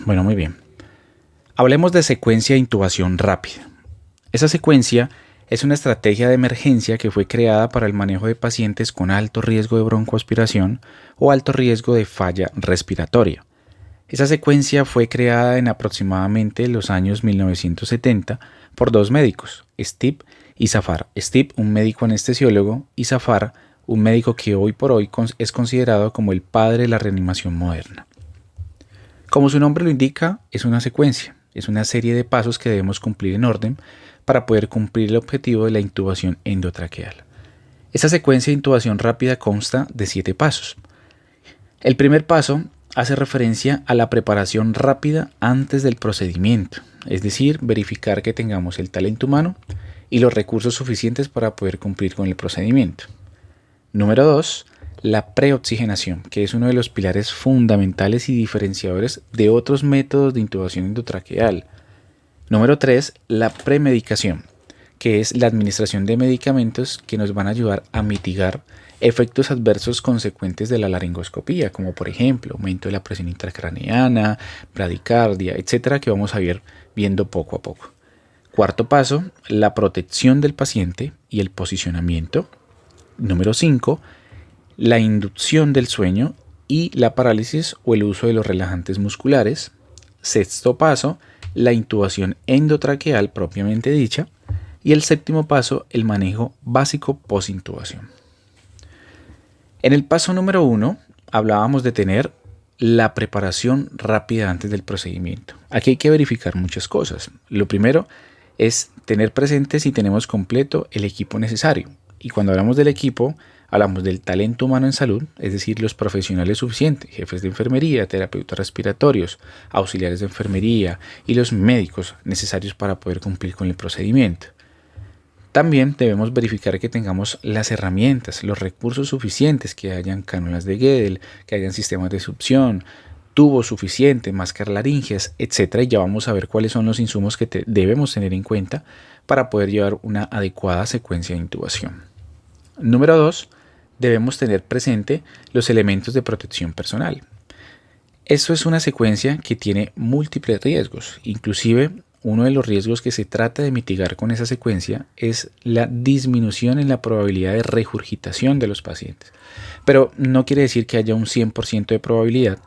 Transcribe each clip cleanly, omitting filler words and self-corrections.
Bueno, muy bien. Hablemos de secuencia de intubación rápida. Esa secuencia es una estrategia de emergencia que fue creada para el manejo de pacientes con alto riesgo de broncoaspiración o alto riesgo de falla respiratoria. Esa secuencia fue creada en aproximadamente los años 1970 por dos médicos, Steve y Zafar. Steve, un médico anestesiólogo, y Zafar, un médico que hoy por hoy es considerado como el padre de la reanimación moderna. Como su nombre lo indica, es una secuencia, es una serie de pasos que debemos cumplir en orden para poder cumplir el objetivo de la intubación endotraqueal. Esta secuencia de intubación rápida consta de 7 pasos. El primer paso hace referencia a la preparación rápida antes del procedimiento, es decir, verificar que tengamos el talento humano y los recursos suficientes para poder cumplir con el procedimiento. Número 2. La preoxigenación, que es uno de los pilares fundamentales y diferenciadores de otros métodos de intubación endotraqueal. Número 3. La premedicación, que es la administración de medicamentos que nos van a ayudar a mitigar efectos adversos consecuentes de la laringoscopía, como por ejemplo aumento de la presión intracraneana, bradicardia, etcétera, que vamos a ir viendo poco a poco. Cuarto paso, la protección del paciente y el posicionamiento. Número 5. La inducción del sueño y la parálisis o el uso de los relajantes musculares. Sexto paso, la intubación endotraqueal propiamente dicha. Y el séptimo paso, el manejo básico posintubación. En el paso número 1 hablábamos de tener la preparación rápida antes del procedimiento. Aquí hay que verificar muchas cosas. Lo primero es tener presente si tenemos completo el equipo necesario. Y cuando hablamos del equipo, hablamos del talento humano en salud, es decir, los profesionales suficientes, jefes de enfermería, terapeutas respiratorios, auxiliares de enfermería y los médicos necesarios para poder cumplir con el procedimiento. También debemos verificar que tengamos las herramientas, los recursos suficientes, que hayan cánulas de Guedel, que hayan sistemas de succión, tubos suficientes, máscaras laringeas, etc. Y ya vamos a ver cuáles son los insumos que debemos tener en cuenta para poder llevar una adecuada secuencia de intubación. Número 2. Debemos tener presente los elementos de protección personal. Esto es una secuencia que tiene múltiples riesgos, inclusive uno de los riesgos que se trata de mitigar con esa secuencia es la disminución en la probabilidad de regurgitación de los pacientes. Pero no quiere decir que haya un 100% de probabilidad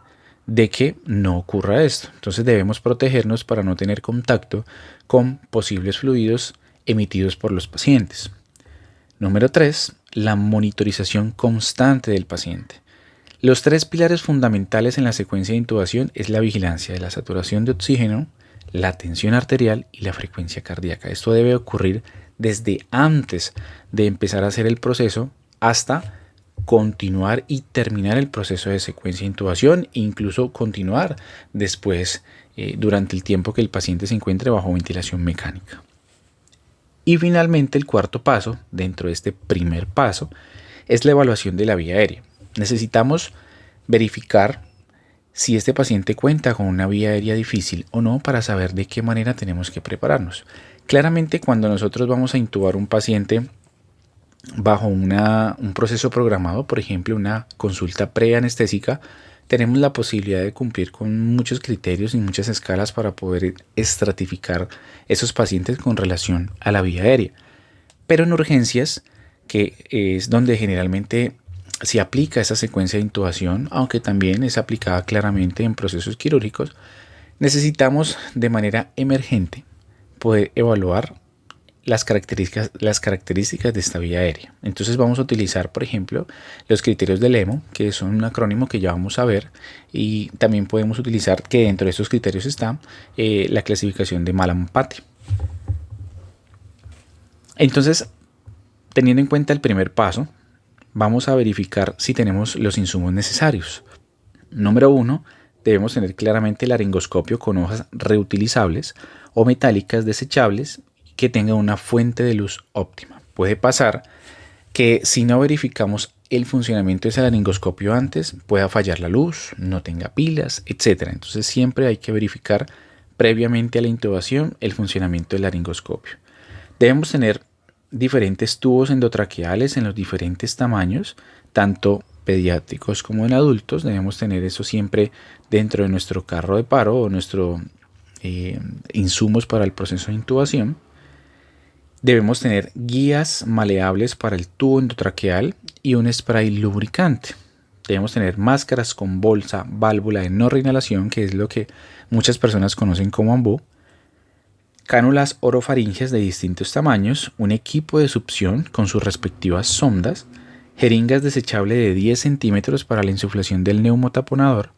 de que no ocurra esto. Entonces debemos protegernos para no tener contacto con posibles fluidos emitidos por los pacientes. Número 3. La monitorización constante del paciente. Los 3 pilares fundamentales en la secuencia de intubación es la vigilancia de la saturación de oxígeno, la tensión arterial y la frecuencia cardíaca. Esto debe ocurrir desde antes de empezar a hacer el proceso hasta continuar y terminar el proceso de secuencia de intubación e incluso continuar después durante el tiempo que el paciente se encuentre bajo ventilación mecánica. Y finalmente el cuarto paso, dentro de este primer paso, es la evaluación de la vía aérea. Necesitamos verificar si este paciente cuenta con una vía aérea difícil o no para saber de qué manera tenemos que prepararnos. Claramente cuando nosotros vamos a intubar un paciente bajo un proceso programado, por ejemplo una consulta preanestésica, tenemos la posibilidad de cumplir con muchos criterios y muchas escalas para poder estratificar esos pacientes con relación a la vía aérea. Pero en urgencias, que es donde generalmente se aplica esa secuencia de intubación, aunque también es aplicada claramente en procesos quirúrgicos, necesitamos de manera emergente poder evaluar las características de esta vía aérea. Entonces vamos a utilizar, por ejemplo, los criterios del EMO, que son un acrónimo que ya vamos a ver, y también podemos utilizar que dentro de estos criterios está la clasificación de Mallampati. Entonces, teniendo en cuenta el primer paso, vamos a verificar si tenemos los insumos necesarios. Número 1, debemos tener claramente el laringoscopio con hojas reutilizables o metálicas desechables que tenga una fuente de luz óptima. Puede pasar que si no verificamos el funcionamiento de ese laringoscopio antes, pueda fallar la luz, no tenga pilas, etc. Entonces siempre hay que verificar previamente a la intubación el funcionamiento del laringoscopio. Debemos tener diferentes tubos endotraqueales en los diferentes tamaños, tanto pediátricos como en adultos. Debemos tener eso siempre dentro de nuestro carro de paro o nuestros insumos para el proceso de intubación. Debemos tener guías maleables para el tubo endotraqueal y un spray lubricante. Debemos tener máscaras con bolsa, válvula de no reinhalación, que es lo que muchas personas conocen como ambú, cánulas orofaringeas de distintos tamaños, un equipo de succión con sus respectivas sondas, jeringas desechables de 10 centímetros para la insuflación del neumotaponador,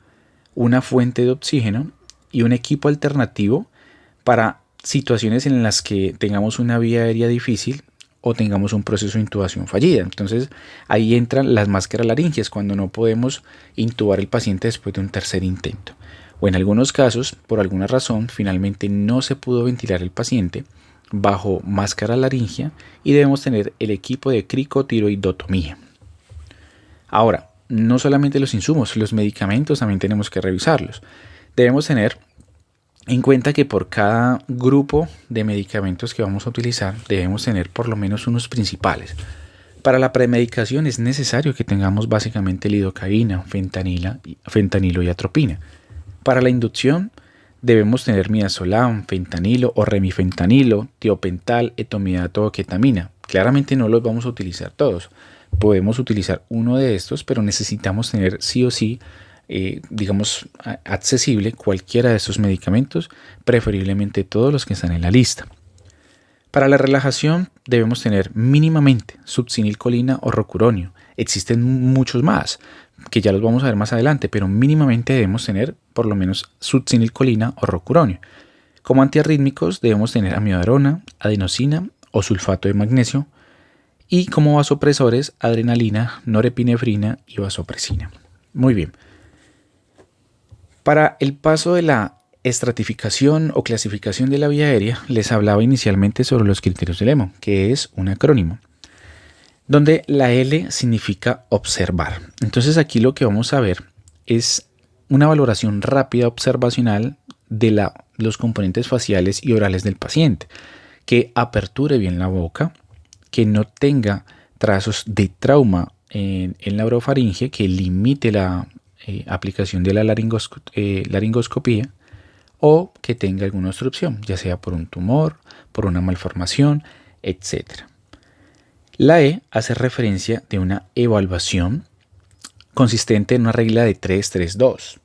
una fuente de oxígeno y un equipo alternativo para situaciones en las que tengamos una vía aérea difícil o tengamos un proceso de intubación fallida. Entonces ahí entran las máscaras laringeas cuando no podemos intubar al paciente después de un tercer intento. O en algunos casos, por alguna razón, finalmente no se pudo ventilar el paciente bajo máscara laringea y debemos tener el equipo de cricotiroidotomía. Ahora, no solamente los insumos, los medicamentos también tenemos que revisarlos. Debemos tener en cuenta que por cada grupo de medicamentos que vamos a utilizar debemos tener por lo menos unos principales. Para la premedicación es necesario que tengamos básicamente lidocaína, fentanilo y atropina. Para la inducción debemos tener midazolam, fentanilo o remifentanilo, tiopental, etomidato o ketamina. Claramente no los vamos a utilizar todos. Podemos utilizar uno de estos, pero necesitamos tener sí o sí accesible cualquiera de estos medicamentos, preferiblemente todos los que están en la lista. Para la relajación debemos tener mínimamente succinilcolina o rocuronio. Existen muchos más, que ya los vamos a ver más adelante, pero mínimamente debemos tener por lo menos succinilcolina o rocuronio. Como antiarrítmicos debemos tener amiodarona, adenosina o sulfato de magnesio, y como vasopresores adrenalina, norepinefrina y vasopresina. Muy bien. Para el paso de la estratificación o clasificación de la vía aérea, les hablaba inicialmente sobre los criterios de Lehmann, que es un acrónimo, donde la L significa observar. Entonces aquí lo que vamos a ver es una valoración rápida observacional de los componentes faciales y orales del paciente, que aperture bien la boca, que no tenga trazos de trauma en la orofaringe, que limite la aplicación de la laringoscopía o que tenga alguna obstrucción, ya sea por un tumor, por una malformación, etc. La E hace referencia de una evaluación consistente en una regla de 3-3-2.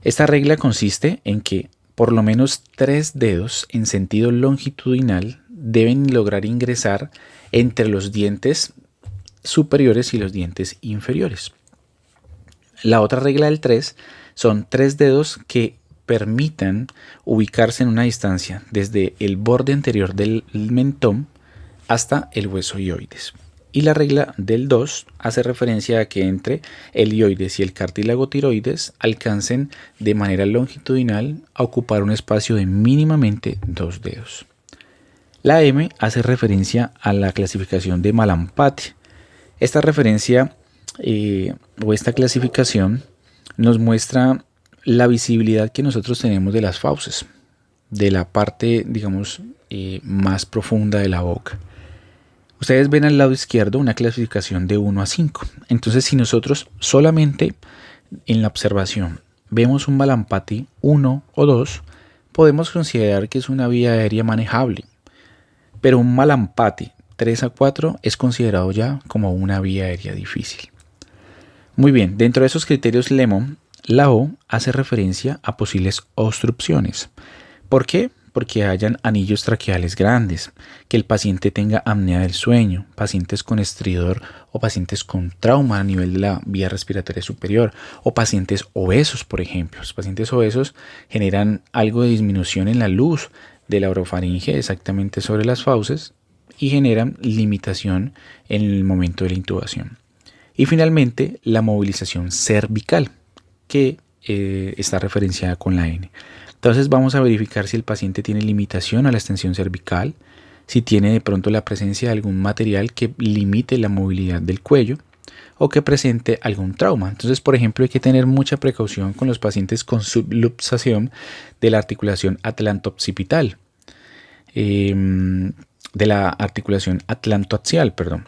Esta regla consiste en que por lo menos 3 dedos en sentido longitudinal deben lograr ingresar entre los dientes superiores y los dientes inferiores. La otra regla del 3 son 3 dedos que permitan ubicarse en una distancia desde el borde anterior del mentón hasta el hueso hioides. Y la regla del 2 hace referencia a que entre el hioides y el cartílago tiroides alcancen de manera longitudinal a ocupar un espacio de mínimamente 2 dedos. La M hace referencia a la clasificación de Mallampati. Esta referencia o esta clasificación nos muestra la visibilidad que nosotros tenemos de las fauces, de la parte, más profunda de la boca. Ustedes ven al lado izquierdo una clasificación de 1 a 5. Entonces, si nosotros solamente en la observación vemos un Mallampati 1 o 2, podemos considerar que es una vía aérea manejable. Pero un Mallampati 3 a 4 es considerado ya como una vía aérea difícil. Muy bien, dentro de esos criterios Lehmann, la O hace referencia a posibles obstrucciones. ¿Por qué? Porque hayan anillos traqueales grandes, que el paciente tenga apnea del sueño, pacientes con estridor o pacientes con trauma a nivel de la vía respiratoria superior o pacientes obesos, por ejemplo. Los pacientes obesos generan algo de disminución en la luz de la orofaringe exactamente sobre las fauces y generan limitación en el momento de la intubación. Y finalmente, la movilización cervical, que está referenciada con la N. Entonces vamos a verificar si el paciente tiene limitación a la extensión cervical, si tiene de pronto la presencia de algún material que limite la movilidad del cuello o que presente algún trauma. Entonces, por ejemplo, hay que tener mucha precaución con los pacientes con subluxación de la articulación atlanto-occipital, de la articulación atlantoaxial, perdón.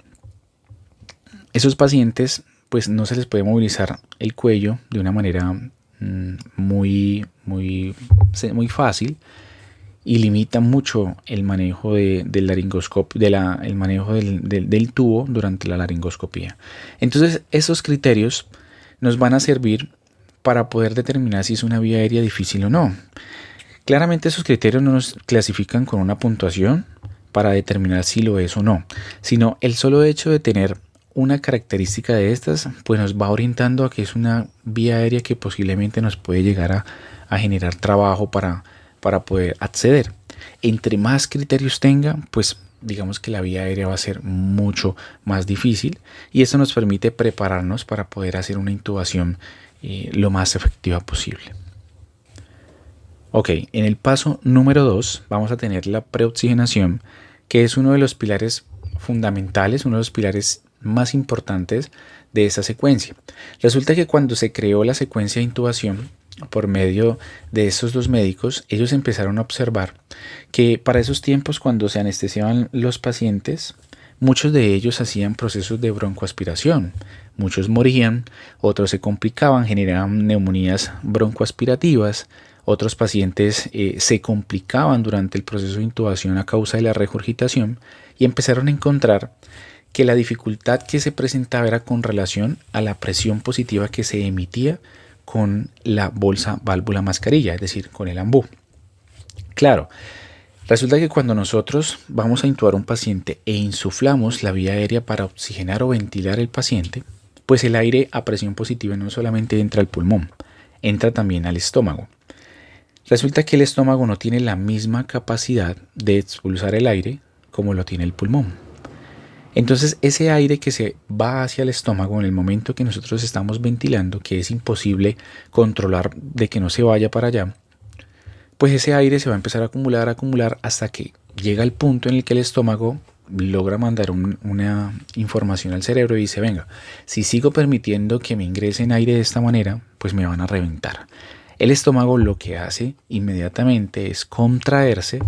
Esos pacientes pues no se les puede movilizar el cuello de una manera muy fácil y limita mucho el manejo del laringoscopio, el manejo del tubo durante la laringoscopía. Entonces, esos criterios nos van a servir para poder determinar si es una vía aérea difícil o no. Claramente esos criterios no nos clasifican con una puntuación para determinar si lo es o no, sino el solo hecho de tener una característica de estas, pues nos va orientando a que es una vía aérea que posiblemente nos puede llegar a generar trabajo para poder acceder. Entre más criterios tenga, pues digamos que la vía aérea va a ser mucho más difícil y eso nos permite prepararnos para poder hacer una intubación lo más efectiva posible. Ok, en el paso número 2 vamos a tener la preoxigenación, que es uno de los pilares fundamentales, uno de los pilares más importantes de esta secuencia. Resulta que cuando se creó la secuencia de intubación por medio de estos dos médicos, ellos empezaron a observar que para esos tiempos, cuando se anestesiaban los pacientes, muchos de ellos hacían procesos de broncoaspiración. Muchos morían, otros se complicaban, generaban neumonías broncoaspirativas. Otros pacientes se complicaban durante el proceso de intubación a causa de la regurgitación y empezaron a encontrar que la dificultad que se presentaba era con relación a la presión positiva que se emitía con la bolsa válvula mascarilla, es decir, con el ambú. Claro, resulta que cuando nosotros vamos a intubar a un paciente e insuflamos la vía aérea para oxigenar o ventilar el paciente, pues el aire a presión positiva no solamente entra al pulmón, entra también al estómago. Resulta que el estómago no tiene la misma capacidad de expulsar el aire como lo tiene el pulmón. Entonces ese aire que se va hacia el estómago en el momento que nosotros estamos ventilando, que es imposible controlar de que no se vaya para allá, pues ese aire se va a empezar a acumular hasta que llega el punto en el que el estómago logra mandar una información al cerebro y dice, venga, si sigo permitiendo que me ingresen aire de esta manera, pues me van a reventar. El estómago lo que hace inmediatamente es contraerse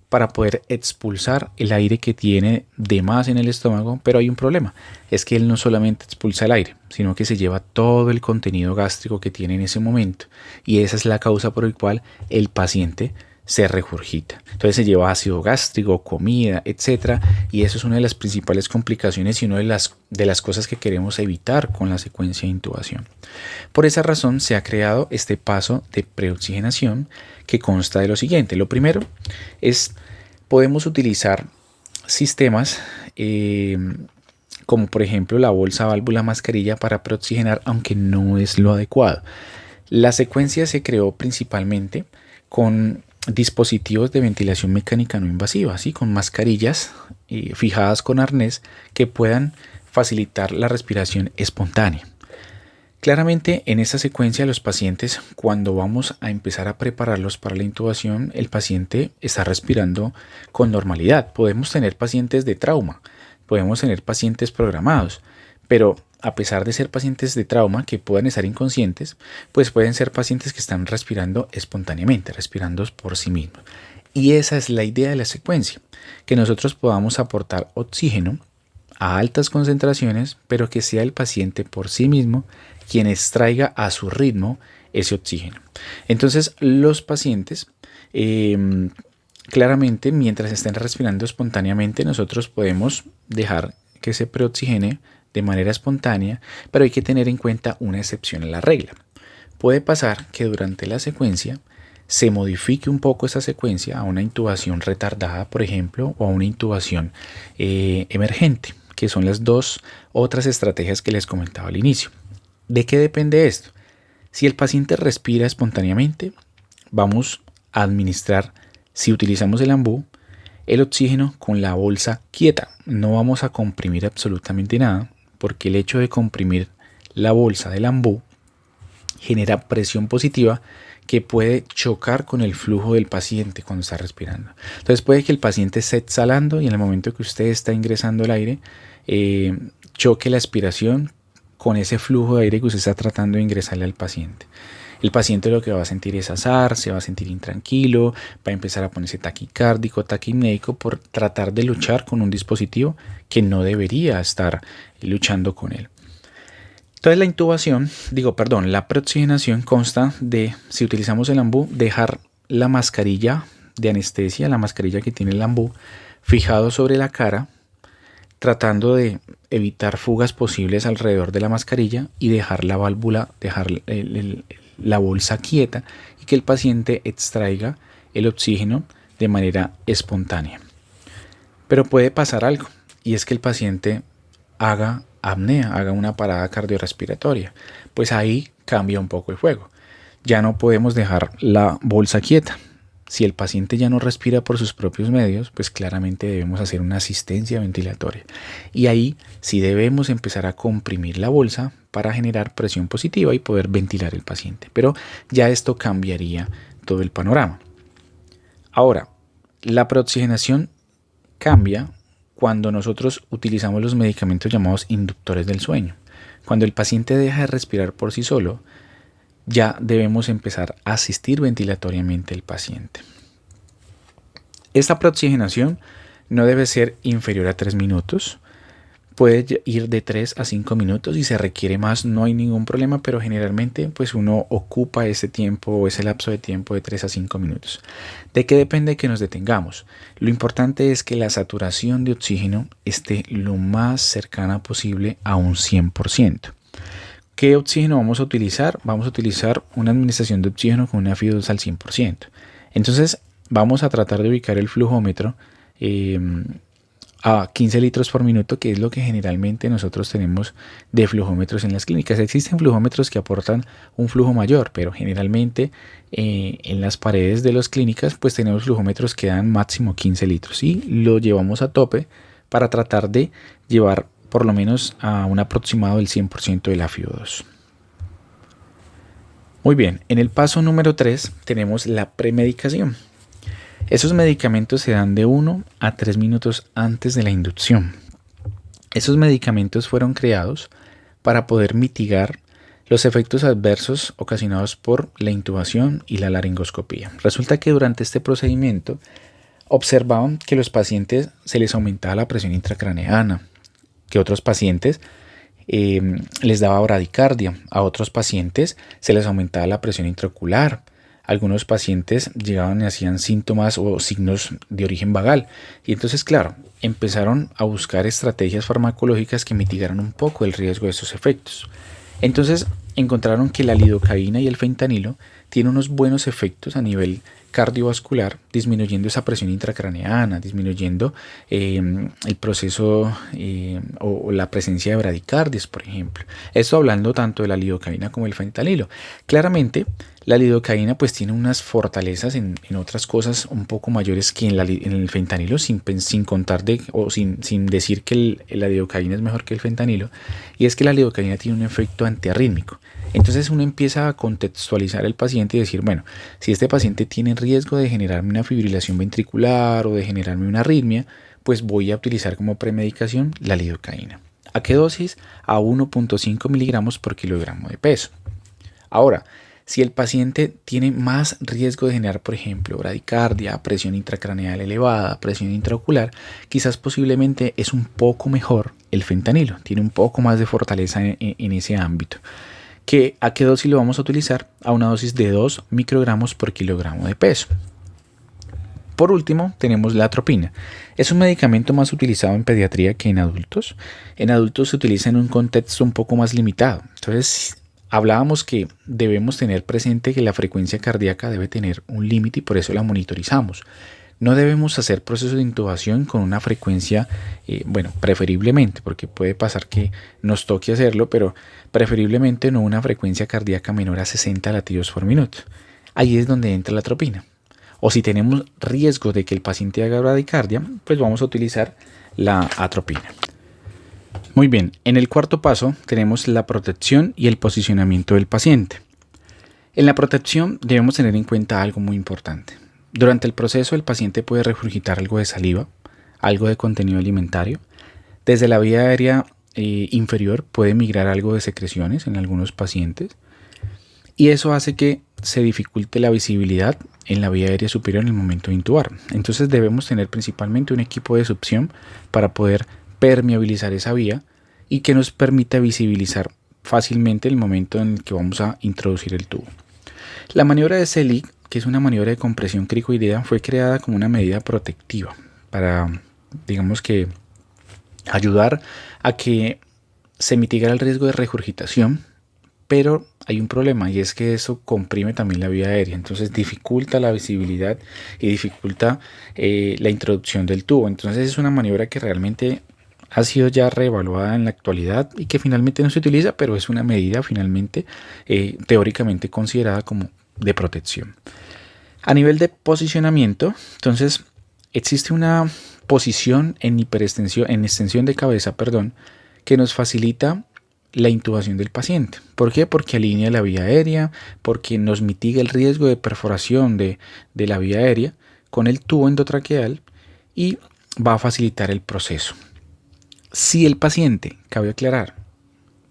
para poder expulsar el aire que tiene de más en el estómago, pero hay un problema, es que él no solamente expulsa el aire, sino que se lleva todo el contenido gástrico que tiene en ese momento, y esa es la causa por la cual el paciente se regurgita. Entonces se lleva ácido gástrico, comida, etcétera, y eso es una de las principales complicaciones y una de las cosas que queremos evitar con la secuencia de intubación. Por esa razón se ha creado este paso de preoxigenación que consta de lo siguiente. Lo primero es, podemos utilizar sistemas como por ejemplo la bolsa válvula mascarilla para preoxigenar, aunque no es lo adecuado. La secuencia se creó principalmente con dispositivos de ventilación mecánica no invasiva, ¿sí? Con mascarillas fijadas con arnés que puedan facilitar la respiración espontánea. Claramente en esta secuencia los pacientes, cuando vamos a empezar a prepararlos para la intubación, el paciente está respirando con normalidad. Podemos tener pacientes de trauma, podemos tener pacientes programados, pero a pesar de ser pacientes de trauma que puedan estar inconscientes, pues pueden ser pacientes que están respirando espontáneamente, respirando por sí mismos. Y esa es la idea de la secuencia, que nosotros podamos aportar oxígeno a altas concentraciones, pero que sea el paciente por sí mismo quien extraiga a su ritmo ese oxígeno. Entonces los pacientes claramente, mientras estén respirando espontáneamente, nosotros podemos dejar que se preoxigene de manera espontánea, pero hay que tener en cuenta una excepción a la regla. Puede pasar que durante la secuencia se modifique un poco esa secuencia a una intubación retardada, por ejemplo, o a una intubación emergente, que son las dos otras estrategias que les comentaba al inicio. ¿De qué depende esto? Si el paciente respira espontáneamente, vamos a administrar, si utilizamos el ambú, el oxígeno con la bolsa quieta. No vamos a comprimir absolutamente nada, porque el hecho de comprimir la bolsa del ambú genera presión positiva que puede chocar con el flujo del paciente cuando está respirando. Entonces puede que el paciente esté exhalando y en el momento que usted está ingresando el aire, choque la aspiración con ese flujo de aire que usted está tratando de ingresarle al paciente. El paciente lo que va a sentir es azar, se va a sentir intranquilo, va a empezar a ponerse taquicárdico, taquimnéico por tratar de luchar con un dispositivo que no debería estar luchando con él. Entonces la intubación, la preoxigenación consta de, si utilizamos el ambú, dejar la mascarilla de anestesia, la mascarilla que tiene el ambú, fijado sobre la cara, tratando de evitar fugas posibles alrededor de la mascarilla y dejar la válvula, dejar la bolsa quieta y que el paciente extraiga el oxígeno de manera espontánea. Pero puede pasar algo, y es que el paciente haga apnea, haga una parada cardiorrespiratoria. Pues ahí cambia un poco el juego. Ya no podemos dejar la bolsa quieta. Si el paciente ya no respira por sus propios medios, pues claramente debemos hacer una asistencia ventilatoria. Y ahí sí debemos empezar a comprimir la bolsa para generar presión positiva y poder ventilar el paciente. Pero ya esto cambiaría todo el panorama. Ahora, la preoxigenación cambia cuando nosotros utilizamos los medicamentos llamados inductores del sueño. Cuando el paciente deja de respirar por sí solo, ya debemos empezar a asistir ventilatoriamente al paciente. Esta preoxigenación no debe ser inferior a 3 minutos. Puede ir de 3 a 5 minutos. Si se requiere más, no hay ningún problema, pero generalmente pues uno ocupa ese tiempo o ese lapso de tiempo de 3 a 5 minutos. ¿De qué depende que nos detengamos? Lo importante es que la saturación de oxígeno esté lo más cercana posible a un 100%. ¿Qué oxígeno vamos a utilizar? Vamos a utilizar una administración de oxígeno con una FIO2 al 100%. Entonces vamos a tratar de ubicar el flujómetro a 15 litros por minuto, que es lo que generalmente nosotros tenemos de flujómetros en las clínicas. Existen flujómetros que aportan un flujo mayor, pero generalmente en las paredes de las clínicas pues tenemos flujómetros que dan máximo 15 litros y lo llevamos a tope para tratar de llevar por lo menos a un aproximado del 100% de la FIO2. Muy bien, en el paso número 3 tenemos la premedicación. Esos medicamentos se dan de 1 a 3 minutos antes de la inducción. Esos medicamentos fueron creados para poder mitigar los efectos adversos ocasionados por la intubación y la laringoscopía. Resulta que durante este procedimiento observaban que los pacientes se les aumentaba la presión intracraneana, que otros pacientes les daba bradicardia, a otros pacientes se les aumentaba la presión intraocular. Algunos pacientes llegaban y hacían síntomas o signos de origen vagal. Y entonces, claro, empezaron a buscar estrategias farmacológicas que mitigaran un poco el riesgo de estos efectos. Entonces, encontraron que la lidocaína y el fentanilo tienen unos buenos efectos a nivel cardiovascular, disminuyendo esa presión intracraneana, disminuyendo el proceso o la presencia de bradicardias, por ejemplo. Esto hablando tanto de la lidocaína como el fentanilo. Claramente, la lidocaína pues tiene unas fortalezas en otras cosas un poco mayores que en el fentanilo, sin contar sin decir que la lidocaína es mejor que el fentanilo, y es que la lidocaína tiene un efecto antiarrítmico. Entonces uno empieza a contextualizar al paciente y decir, bueno, si este paciente tiene riesgo de generarme una fibrilación ventricular o de generarme una arritmia, pues voy a utilizar como premedicación la lidocaína. ¿A qué dosis? A 1.5 miligramos por kilogramo de peso. Ahora, si el paciente tiene más riesgo de generar, por ejemplo, bradicardia, presión intracraneal elevada, presión intraocular, quizás posiblemente es un poco mejor el fentanilo, tiene un poco más de fortaleza en ese ámbito. ¿A qué dosis lo vamos a utilizar? A una dosis de 2 microgramos por kilogramo de peso. Por último, tenemos la atropina. Es un medicamento más utilizado en pediatría que en adultos. En adultos se utiliza en un contexto un poco más limitado. Entonces, hablábamos que debemos tener presente que la frecuencia cardíaca debe tener un límite y por eso la monitorizamos. No debemos hacer procesos de intubación con una frecuencia, preferiblemente, porque puede pasar que nos toque hacerlo, pero preferiblemente no una frecuencia cardíaca menor a 60 latidos por minuto. Ahí es donde entra la atropina. O si tenemos riesgo de que el paciente haga bradicardia, pues vamos a utilizar la atropina. Muy bien, en el cuarto paso tenemos la protección y el posicionamiento del paciente. En la protección debemos tener en cuenta algo muy importante. Durante el proceso el paciente puede regurgitar algo de saliva, algo de contenido alimentario. Desde la vía aérea inferior puede migrar algo de secreciones en algunos pacientes. Y eso hace que se dificulte la visibilidad en la vía aérea superior en el momento de intubar. Entonces debemos tener principalmente un equipo de succión para poder permeabilizar esa vía y que nos permita visibilizar fácilmente el momento en el que vamos a introducir el tubo. La maniobra de Selig, que es una maniobra de compresión cricoidea, fue creada como una medida protectiva para, digamos que, ayudar a que se mitigara el riesgo de regurgitación, pero hay un problema y es que eso comprime también la vía aérea, entonces dificulta la visibilidad y dificulta la introducción del tubo. Entonces es una maniobra que realmente ha sido ya reevaluada en la actualidad y que finalmente no se utiliza, pero es una medida finalmente teóricamente considerada como de protección. A nivel de posicionamiento, entonces existe una posición en extensión de cabeza, que nos facilita la intubación del paciente. ¿Por qué? Porque alinea la vía aérea, porque nos mitiga el riesgo de perforación de la vía aérea con el tubo endotraqueal y va a facilitar el proceso. Si el paciente, cabe aclarar,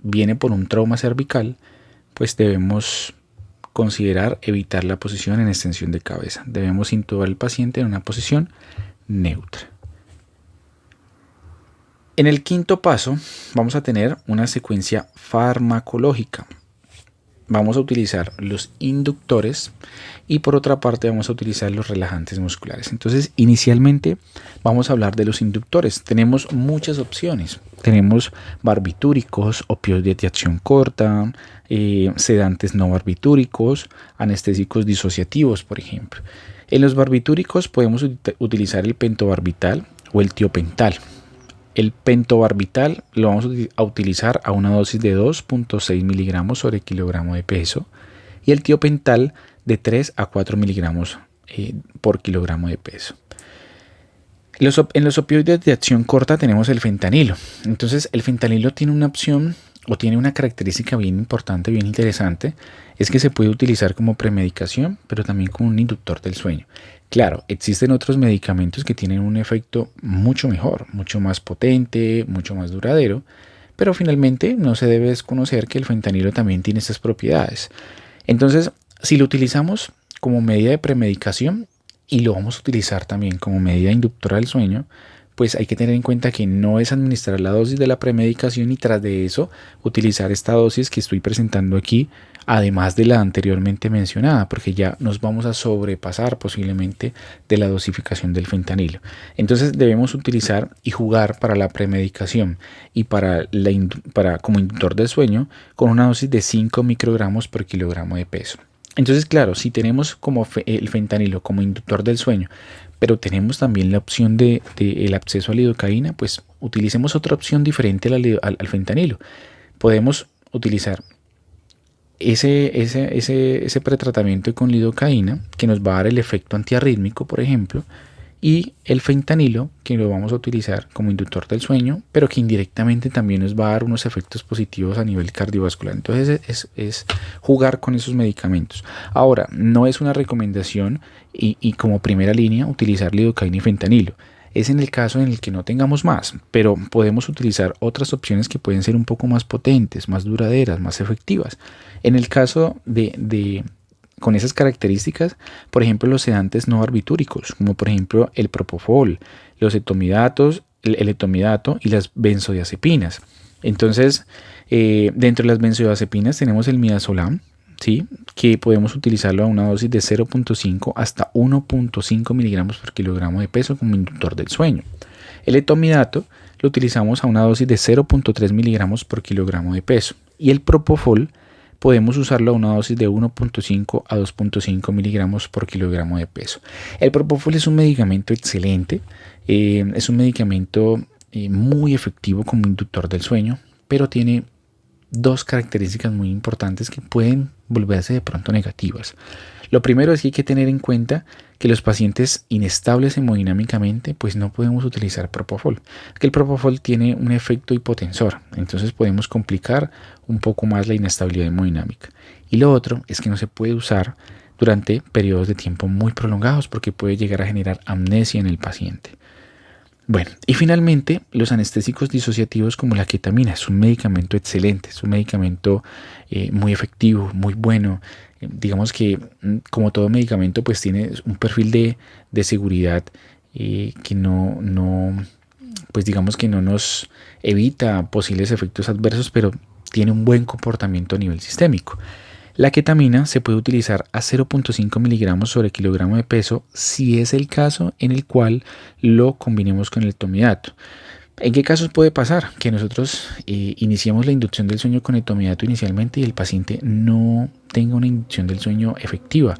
viene por un trauma cervical, pues debemos considerar evitar la posición en extensión de cabeza. Debemos intubar al paciente en una posición neutra. En el quinto paso vamos a tener una secuencia farmacológica. Vamos a utilizar los inductores y por otra parte vamos a utilizar los relajantes musculares. Entonces inicialmente vamos a hablar de los inductores. Tenemos muchas opciones. Tenemos barbitúricos, opioides de acción corta, sedantes no barbitúricos, anestésicos disociativos, por ejemplo. En los barbitúricos podemos utilizar el pentobarbital o el tiopental. El pentobarbital lo vamos a utilizar a una dosis de 2.6 miligramos sobre kilogramo de peso y el tiopental de 3 a 4 miligramos por kilogramo de peso. En los opioides de acción corta tenemos el fentanilo. Entonces el fentanilo tiene una opción o tiene una característica bien importante, bien interesante, es que se puede utilizar como premedicación, pero también como un inductor del sueño. Claro, existen otros medicamentos que tienen un efecto mucho mejor, mucho más potente, mucho más duradero, pero finalmente no se debe desconocer que el fentanilo también tiene estas propiedades. Entonces, si lo utilizamos como medida de premedicación y lo vamos a utilizar también como medida inductora del sueño, pues hay que tener en cuenta que no es administrar la dosis de la premedicación y tras de eso utilizar esta dosis que estoy presentando aquí, además de la anteriormente mencionada, porque ya nos vamos a sobrepasar posiblemente de la dosificación del fentanilo. Entonces debemos utilizar y jugar para la premedicación y para como inductor del sueño con una dosis de 5 microgramos por kilogramo de peso. Entonces, claro, si tenemos como el fentanilo como inductor del sueño, pero tenemos también la opción de el acceso a lidocaína, pues utilicemos otra opción diferente al fentanilo. Podemos utilizar ese pretratamiento con lidocaína que nos va a dar el efecto antiarrítmico, por ejemplo, y el fentanilo que lo vamos a utilizar como inductor del sueño, pero que indirectamente también nos va a dar unos efectos positivos a nivel cardiovascular. Entonces es jugar con esos medicamentos. Ahora, no es una recomendación y como primera línea utilizar lidocaína y fentanilo. Es en el caso en el que no tengamos más, pero podemos utilizar otras opciones que pueden ser un poco más potentes, más duraderas, más efectivas. En el caso con esas características, por ejemplo, los sedantes no barbitúricos, como por ejemplo el propofol, los etomidatos, el etomidato y las benzodiazepinas. Entonces, dentro de las benzodiazepinas tenemos el midazolam, ¿sí?, que podemos utilizarlo a una dosis de 0.5 hasta 1.5 miligramos por kilogramo de peso como inductor del sueño. El etomidato lo utilizamos a una dosis de 0.3 miligramos por kilogramo de peso y el propofol podemos usarlo a una dosis de 1.5 a 2.5 miligramos por kilogramo de peso. El propofol es un medicamento excelente, es un medicamento muy efectivo como inductor del sueño, pero tiene dos características muy importantes que pueden volverse de pronto negativas. Lo primero es que hay que tener en cuenta que los pacientes inestables hemodinámicamente pues no podemos utilizar propofol, que el propofol tiene un efecto hipotensor, entonces podemos complicar un poco más la inestabilidad hemodinámica. Y lo otro es que no se puede usar durante periodos de tiempo muy prolongados porque puede llegar a generar amnesia en el paciente. Bueno, y finalmente los anestésicos disociativos como la ketamina es un medicamento excelente, es un medicamento muy efectivo, muy bueno. Digamos que como todo medicamento pues tiene un perfil de seguridad que pues digamos que no nos evita posibles efectos adversos, pero tiene un buen comportamiento a nivel sistémico. La ketamina se puede utilizar a 0.5 miligramos sobre kilogramo de peso si es el caso en el cual lo combinemos con el etomidato. ¿En qué casos puede pasar? Que nosotros iniciemos la inducción del sueño con etomidato inicialmente y el paciente no tenga una inducción del sueño efectiva.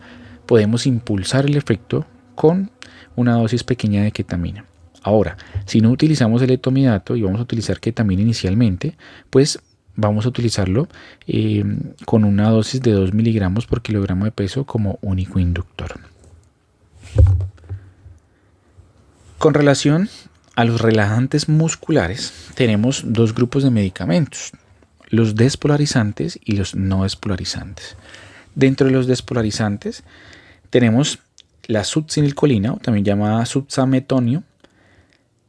Podemos impulsar el efecto con una dosis pequeña de ketamina. Ahora, si no utilizamos el etomidato y vamos a utilizar ketamina inicialmente, pues vamos a utilizarlo con una dosis de 2 miligramos por kilogramo de peso como único inductor. Con relación a los relajantes musculares, tenemos dos grupos de medicamentos, los despolarizantes y los no despolarizantes. Dentro de los despolarizantes tenemos la succinilcolina, o también llamada succinilmetonio.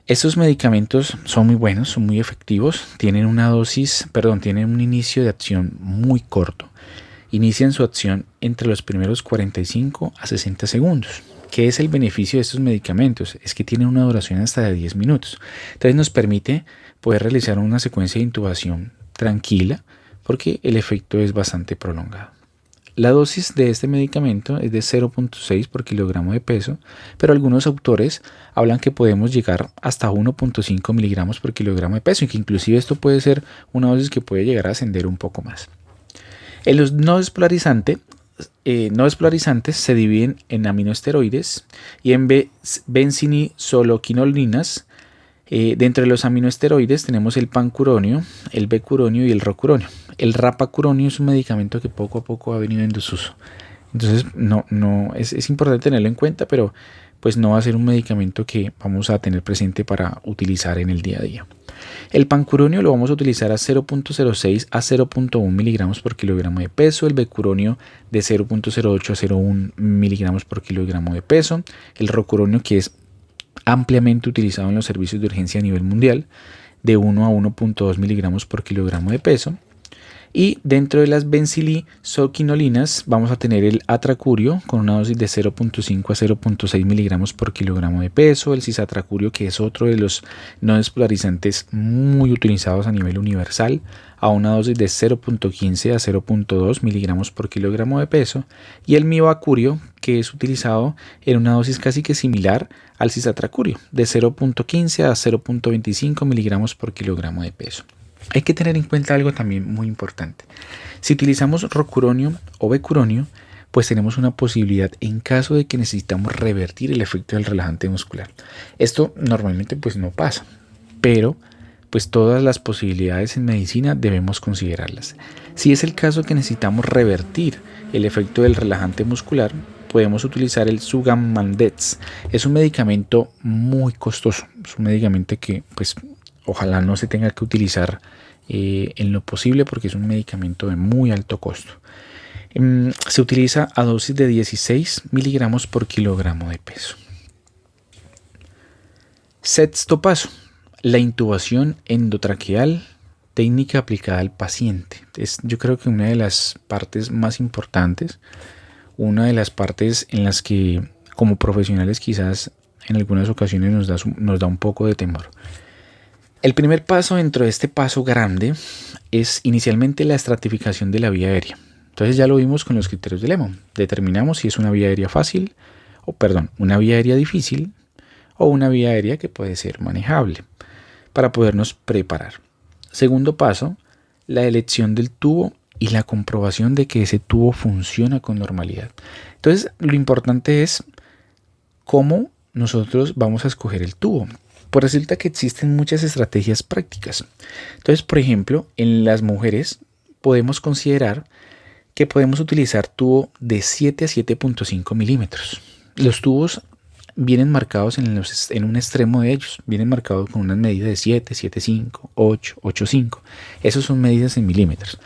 Estos medicamentos son muy buenos, son muy efectivos, tienen un inicio de acción muy corto. Inician su acción entre los primeros 45 a 60 segundos. ¿Qué es el beneficio de estos medicamentos? Es que tienen una duración hasta de 10 minutos. Entonces nos permite poder realizar una secuencia de intubación tranquila porque el efecto es bastante prolongado. La dosis de este medicamento es de 0.6 por kilogramo de peso, pero algunos autores hablan que podemos llegar hasta 1.5 miligramos por kilogramo de peso y que inclusive esto puede ser una dosis que puede llegar a ascender un poco más. En los no despolarizantes se dividen en aminoesteroides y en benzinisoloquinolinas. Dentro de los aminoesteroides tenemos el pancuronio, el becuronio y el rocuronio. El rapacuronio es un medicamento que poco a poco ha venido en desuso. Entonces es importante tenerlo en cuenta, pero pues no va a ser un medicamento que vamos a tener presente para utilizar en el día a día. El pancuronio lo vamos a utilizar a 0.06 a 0.1 miligramos por kilogramo de peso, el becuronio de 0.08 a 0.1 miligramos por kilogramo de peso, el rocuronio, que es ampliamente utilizado en los servicios de urgencia a nivel mundial, de 1 a 1.2 miligramos por kilogramo de peso. Y dentro de las benzilisoquinolinas vamos a tener el atracurio con una dosis de 0.5 a 0.6 miligramos por kilogramo de peso, el cisatracurio, que es otro de los no despolarizantes muy utilizados a nivel universal, a una dosis de 0.15 a 0.2 miligramos por kilogramo de peso, y el mivacurio, que es utilizado en una dosis casi que similar al cisatracurio, de 0.15 a 0.25 miligramos por kilogramo de peso. Hay que tener en cuenta algo también muy importante. Si utilizamos rocuronio o becuronio, pues tenemos una posibilidad en caso de que necesitamos revertir el efecto del relajante muscular. Esto normalmente pues no pasa, pero pues todas las posibilidades en medicina debemos considerarlas. Si es el caso que necesitamos revertir el efecto del relajante muscular, podemos utilizar el Sugammadex. Es un medicamento muy costoso, es un medicamento que pues ojalá no se tenga que utilizar en lo posible porque es un medicamento de muy alto costo. Se utiliza a dosis de 16 miligramos por kilogramo de peso. Sexto paso, la intubación endotraqueal, técnica aplicada al paciente. Es, yo creo que una de las partes más importantes, una de las partes en las que como profesionales quizás en algunas ocasiones nos da un poco de temor. El primer paso dentro de este paso grande es inicialmente la estratificación de la vía aérea. Entonces ya lo vimos con los criterios de Lemon. Determinamos si es una vía aérea una vía aérea difícil o una vía aérea que puede ser manejable para podernos preparar. Segundo paso, la elección del tubo y la comprobación de que ese tubo funciona con normalidad. Entonces lo importante es cómo nosotros vamos a escoger el tubo. Pues resulta que existen muchas estrategias prácticas. Entonces, por ejemplo, en las mujeres podemos considerar que podemos utilizar tubo de 7 a 7.5 milímetros. Los tubos vienen marcados en un extremo de ellos. Vienen marcados con unas medidas de 7, 7.5, 8, 8.5. Esos son medidas en milímetros.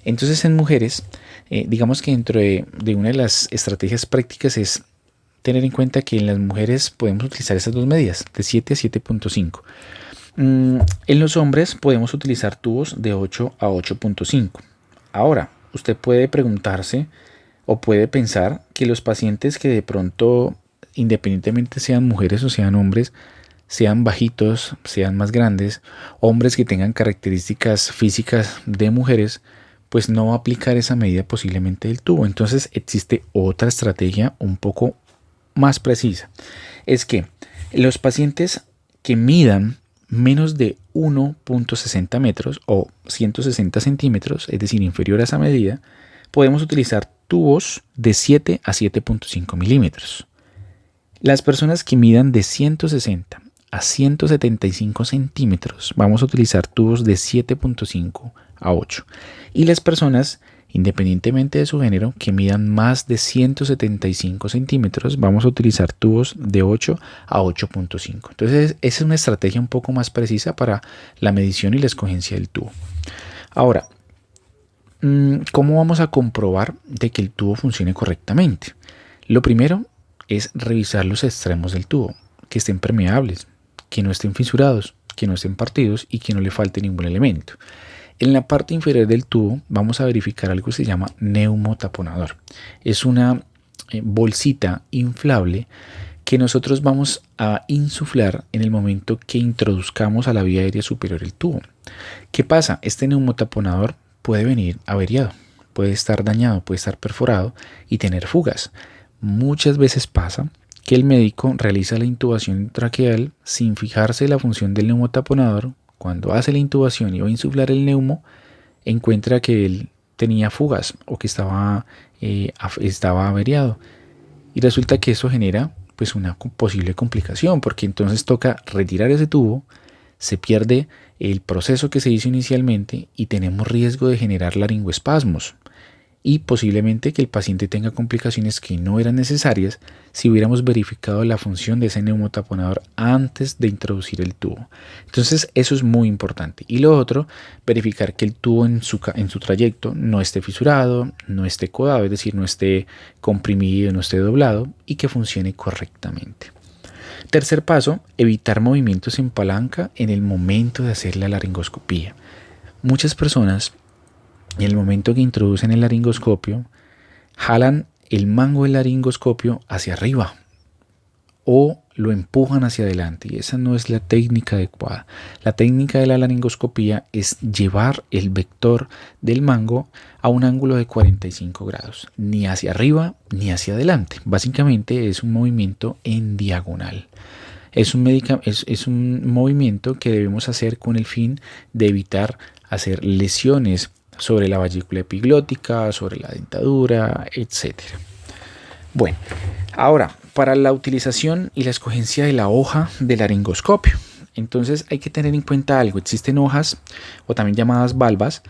Entonces, en mujeres, digamos que dentro de una de las estrategias prácticas es tener en cuenta que en las mujeres podemos utilizar esas dos medidas, de 7 a 7.5. En los hombres podemos utilizar tubos de 8 a 8.5. Ahora, usted puede preguntarse o puede pensar que los pacientes que de pronto, independientemente sean mujeres o sean hombres, sean bajitos, sean más grandes, hombres que tengan características físicas de mujeres, pues no va a aplicar esa medida posiblemente del tubo. Entonces existe otra estrategia un poco más precisa. Es que los pacientes que midan menos de 1.60 metros o 160 centímetros, es decir, inferior a esa medida, podemos utilizar tubos de 7 a 7.5 milímetros. Las personas que midan de 160 a 175 centímetros, vamos a utilizar tubos de 7.5 a 8. Y las personas, independientemente de su género, que midan más de 175 centímetros, vamos a utilizar tubos de 8 a 8.5. Entonces, esa es una estrategia un poco más precisa para la medición y la escogencia del tubo. Ahora, ¿cómo vamos a comprobar de que el tubo funcione correctamente? Lo primero es revisar los extremos del tubo, que estén permeables, que no estén fisurados, que no estén partidos y que no le falte ningún elemento. En la parte inferior del tubo vamos a verificar algo que se llama neumotaponador. Es una bolsita inflable que nosotros vamos a insuflar en el momento que introduzcamos a la vía aérea superior el tubo. ¿Qué pasa? Este neumotaponador puede venir averiado, puede estar dañado, puede estar perforado y tener fugas. Muchas veces pasa que el médico realiza la intubación traqueal sin fijarse en la función del neumotaponador. Cuando hace la intubación y va a insuflar el neumo, encuentra que él tenía fugas o que estaba averiado. Y resulta que eso genera pues una posible complicación, porque entonces toca retirar ese tubo, se pierde el proceso que se hizo inicialmente y tenemos riesgo de generar laringoespasmos. Y posiblemente que el paciente tenga complicaciones que no eran necesarias si hubiéramos verificado la función de ese neumotaponador antes de introducir el tubo. Entonces eso es muy importante. Y lo otro, verificar que el tubo en su trayecto no esté fisurado, no esté codado, es decir, no esté comprimido, no esté doblado y que funcione correctamente. Tercer paso, evitar movimientos en palanca en el momento de hacer la laringoscopía. Muchas personas en el momento que introducen el laringoscopio, jalan el mango del laringoscopio hacia arriba o lo empujan hacia adelante y esa no es la técnica adecuada. La técnica de la laringoscopía es llevar el vector del mango a un ángulo de 45 grados, ni hacia arriba ni hacia adelante. Básicamente es un movimiento en diagonal. Es un movimiento que debemos hacer con el fin de evitar hacer lesiones sobre la vesícula epiglótica, sobre la dentadura, etc. Bueno, ahora, para la utilización y la escogencia de la hoja del laringoscopio. Entonces hay que tener en cuenta algo. Existen hojas, o también llamadas valvas,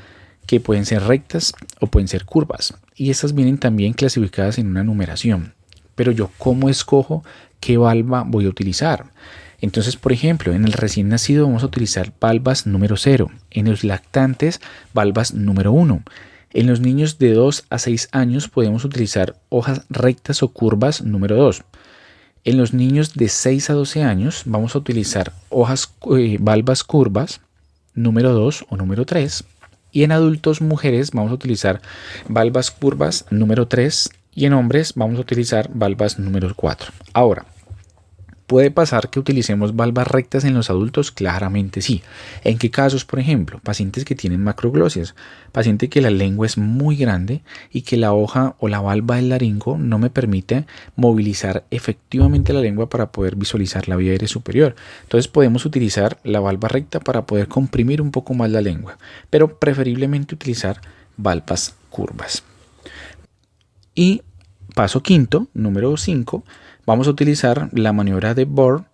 que pueden ser rectas o pueden ser curvas. Y estas vienen también clasificadas en una numeración. Pero yo, ¿cómo escojo qué valva voy a utilizar? Entonces, por ejemplo, en el recién nacido vamos a utilizar valvas número 0, en los lactantes valvas número 1. En los niños de 2 a 6 años podemos utilizar hojas rectas o curvas número 2. En los niños de 6 a 12 años vamos a utilizar valvas curvas número 2 o número 3. Y en adultos mujeres vamos a utilizar valvas curvas número 3 y en hombres vamos a utilizar valvas número 4. Ahora, ¿puede pasar que utilicemos valvas rectas en los adultos? Claramente sí. ¿En qué casos? Por ejemplo, pacientes que tienen macroglosias, paciente que la lengua es muy grande y que la hoja o la valva del laringo no me permite movilizar efectivamente la lengua para poder visualizar la vía aérea superior. Entonces podemos utilizar la valva recta para poder comprimir un poco más la lengua, pero preferiblemente utilizar valvas curvas. Y paso quinto, número 5, vamos a utilizar la maniobra de Bohr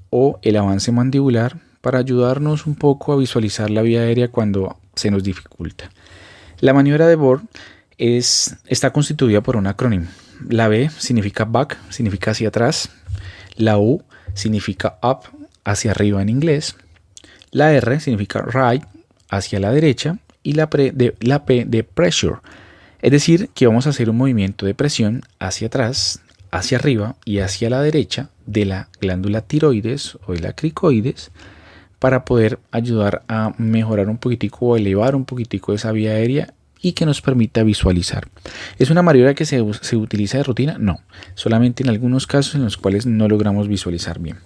o el avance mandibular para ayudarnos un poco a visualizar la vía aérea cuando se nos dificulta. La maniobra de Bohr está constituida por un acrónimo. La B significa back, significa hacia atrás. La U significa up, hacia arriba en inglés. La R significa right, hacia la derecha. Y la P de pressure. Es decir, que vamos a hacer un movimiento de presión hacia atrás, hacia arriba y hacia la derecha de la glándula tiroides o de la cricoides para poder ayudar a mejorar un poquitico o elevar un poquitico esa vía aérea y que nos permita visualizar. ¿Es una maniobra que se utiliza de rutina? No, solamente en algunos casos en los cuales no logramos visualizar bien.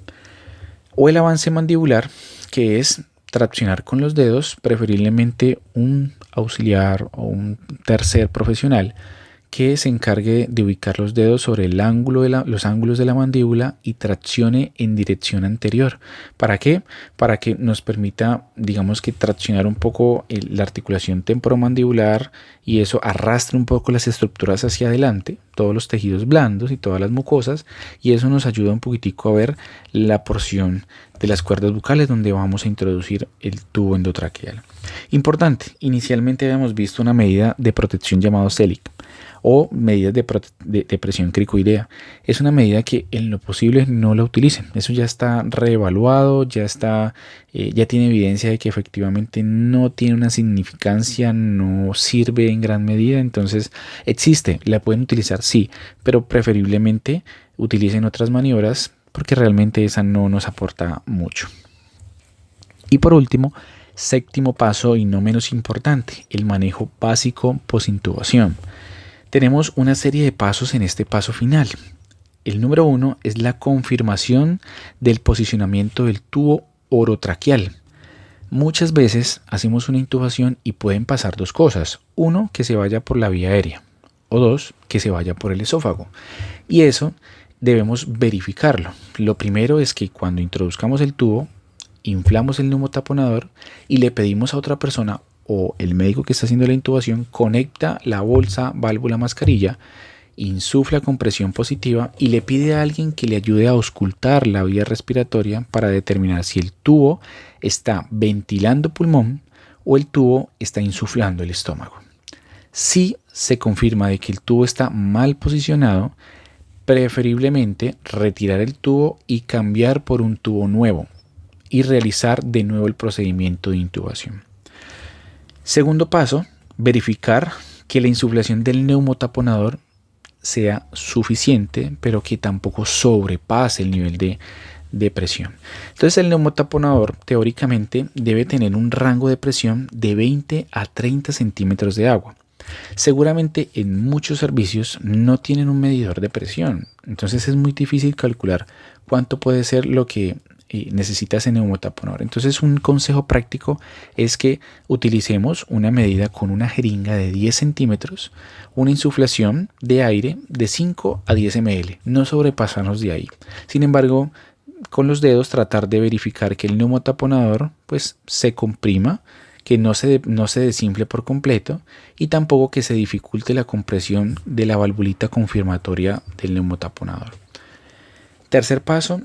O el avance mandibular, que es traccionar con los dedos, preferiblemente un auxiliar o un tercer profesional que se encargue de ubicar los dedos sobre el ángulo los ángulos de la mandíbula y traccione en dirección anterior. ¿Para qué? Para que nos permita, digamos que traccionar un poco la articulación temporomandibular y eso arrastre un poco las estructuras hacia adelante, todos los tejidos blandos y todas las mucosas, y eso nos ayuda un poquitico a ver la porción de las cuerdas bucales donde vamos a introducir el tubo endotraqueal. Importante, inicialmente habíamos visto una medida de protección llamado CELIC o medidas de presión cricoidea. Es una medida que en lo posible no la utilicen. Eso ya está reevaluado, ya tiene evidencia de que efectivamente no tiene una significancia, no sirve en gran medida. Entonces existe, la pueden utilizar sí, pero preferiblemente utilicen otras maniobras porque realmente esa no nos aporta mucho. Y por último, séptimo paso y no menos importante, el manejo básico posintubación. Tenemos una serie de pasos en este paso final. El número 1 es la confirmación del posicionamiento del tubo orotraqueal. Muchas veces hacemos una intubación y pueden pasar dos cosas. Uno, que se vaya por la vía aérea, o dos, que se vaya por el esófago. Y eso debemos verificarlo. Lo primero es que cuando introduzcamos el tubo, inflamos el neumotaponador y le pedimos a otra persona o el médico que está haciendo la intubación conecta la bolsa, válvula, mascarilla, insufla con presión positiva y le pide a alguien que le ayude a auscultar la vía respiratoria para determinar si el tubo está ventilando pulmón o el tubo está insuflando el estómago. Si se confirma de que el tubo está mal posicionado, preferiblemente retirar el tubo y cambiar por un tubo nuevo y realizar de nuevo el procedimiento de intubación. Segundo paso, verificar que la insuflación del neumotaponador sea suficiente, pero que tampoco sobrepase el nivel de presión. Entonces el neumotaponador teóricamente debe tener un rango de presión de 20 a 30 centímetros de agua. Seguramente en muchos servicios no tienen un medidor de presión, entonces es muy difícil calcular cuánto puede ser lo que necesita ese neumotaponador. Entonces un consejo práctico es que utilicemos una medida con una jeringa de 10 centímetros, una insuflación de aire de 5 a 10 ml, no sobrepasarnos de ahí. Sin embargo, con los dedos tratar de verificar que el neumotaponador pues se comprima, que no se desinfle por completo y tampoco que se dificulte la compresión de la valvulita confirmatoria del neumotaponador. Tercer paso,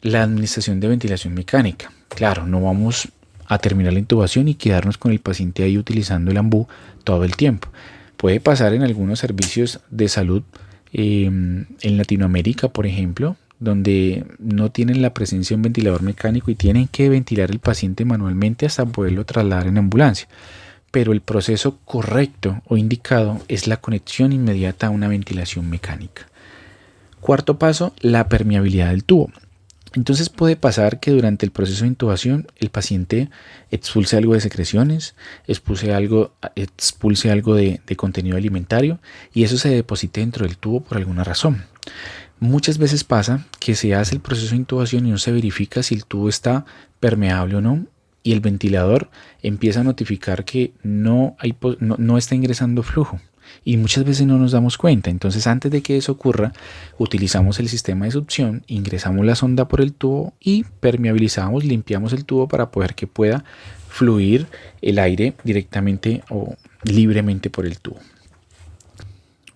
la administración de ventilación mecánica. Claro, no vamos a terminar la intubación y quedarnos con el paciente ahí utilizando el ambú todo el tiempo. Puede pasar en algunos servicios de salud en Latinoamérica, por ejemplo, donde no tienen la presencia de un ventilador mecánico y tienen que ventilar el paciente manualmente hasta poderlo trasladar en ambulancia. Pero el proceso correcto o indicado es la conexión inmediata a una ventilación mecánica. Cuarto paso, la permeabilidad del tubo. Entonces puede pasar que durante el proceso de intubación el paciente expulse algo de secreciones, expulse algo de contenido alimentario y eso se deposite dentro del tubo por alguna razón. Muchas veces pasa que se hace el proceso de intubación y no se verifica si el tubo está permeable o no y el ventilador empieza a notificar que no está ingresando flujo. Y muchas veces no nos damos cuenta. Entonces antes de que eso ocurra, utilizamos el sistema de succión, ingresamos la sonda por el tubo y permeabilizamos, limpiamos el tubo para poder que pueda fluir el aire directamente o libremente por el tubo.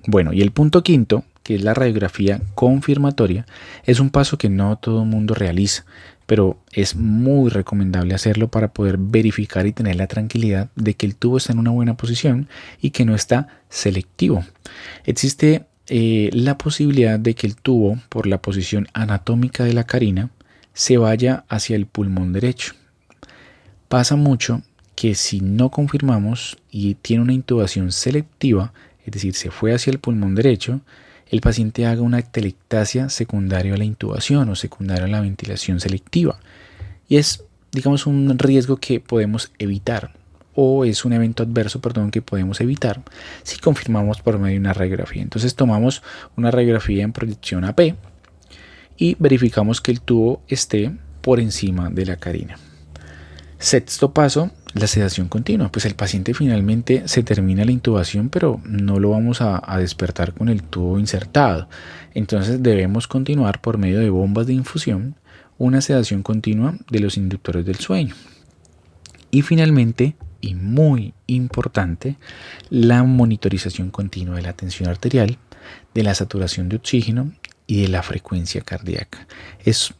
Bueno, y el punto quinto, que es la radiografía confirmatoria, es un paso que no todo el mundo realiza, pero es muy recomendable hacerlo para poder verificar y tener la tranquilidad de que el tubo está en una buena posición y que no está selectivo. Existe la posibilidad de que el tubo, por la posición anatómica de la carina, se vaya hacia el pulmón derecho. Pasa mucho que si no confirmamos y tiene una intubación selectiva, es decir, se fue hacia el pulmón derecho, el paciente haga una atelectasia secundaria a la intubación o secundaria a la ventilación selectiva. Y es, digamos, un riesgo que podemos evitar o es un evento adverso, que podemos evitar si confirmamos por medio de una radiografía. Entonces tomamos una radiografía en proyección AP y verificamos que el tubo esté por encima de la carina. Sexto paso, la sedación continua. Pues el paciente finalmente se termina la intubación, pero no lo vamos a despertar con el tubo insertado. Entonces debemos continuar por medio de bombas de infusión una sedación continua de los inductores del sueño. Y finalmente, y muy importante, la monitorización continua de la tensión arterial, de la saturación de oxígeno y de la frecuencia cardíaca. Es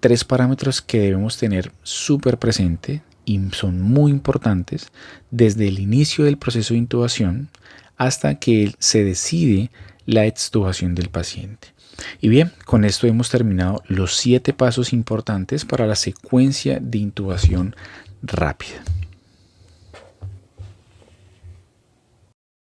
tres parámetros que debemos tener súper presente y son muy importantes desde el inicio del proceso de intubación hasta que se decide la extubación del paciente. Y bien, con esto hemos terminado los 7 pasos importantes para la secuencia de intubación rápida.